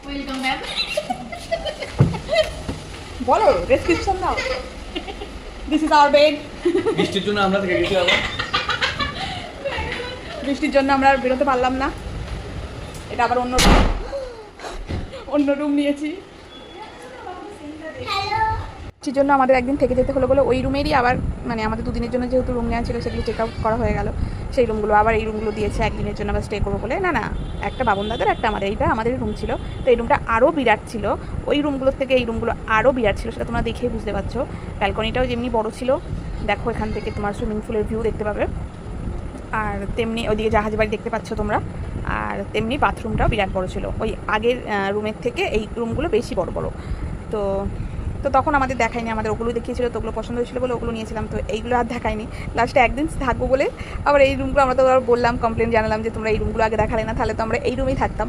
Welcome ma'am. বলো description দাও। This is our bed. বৃষ্টির জন্য আমরা থেকে গেছি আবার। বৃষ্টির জন্য আমরা আর বেরোতে পারলাম না। এটা আবার অন্য রুম নিয়েছি। বৃষ্টির জন্য আমাদের একদিন থেকে যেতে হলো বলে ওই রুমেরই আবার মানে আমাদের দুদিনের জন্য যেহেতু রুম নেওয়া ছিল সেগুলো চেক আউট করা হয়ে গেল। সেই রুমগুলো আবার এই রুমগুলো দিয়েছে একদিনের জন্য আবার স্টে করবো বলে। না একটা বাবন দাদার একটা এইটা আমাদের রুম ছিল। তো এই রুমটা আরও বিরাট ছিল, ওই রুমগুলোর থেকে এই রুমগুলো আরও বিরাট ছিল, সেটা তোমরা দেখেই বুঝতে পারছো। ব্যালকনিটাও যেমনি বড় ছিল, দেখো এখান থেকে তোমার সুইমিং পুলের ভিউ দেখতে পাবে, আর তেমনি ওইদিকে জাহাজ বাড়ি দেখতে পাচ্ছ তোমরা, আর তেমনি বাথরুমটাও বিরাট বড় ছিল। ওই আগের রুমের থেকে এই রুমগুলো বেশি বড় বড়। তো তো তখন আমাদের দেখায়নি, আমাদের ওগুলো দেখিয়েছিল, তো ওগুলো পছন্দ হয়েছিল বলে ওগুলো নিয়েছিলাম। তো এইগুলো আর দেখায়নি, লাস্টে একদিন থাকবো বলে আবার এই রুমগুলো আমরা তো আবার বললাম, কমপ্লেন জানালাম যে তোমরা এই রুমগুলো আগে দেখালে না, তাহলে তো আমরা এই রুমেই থাকতাম।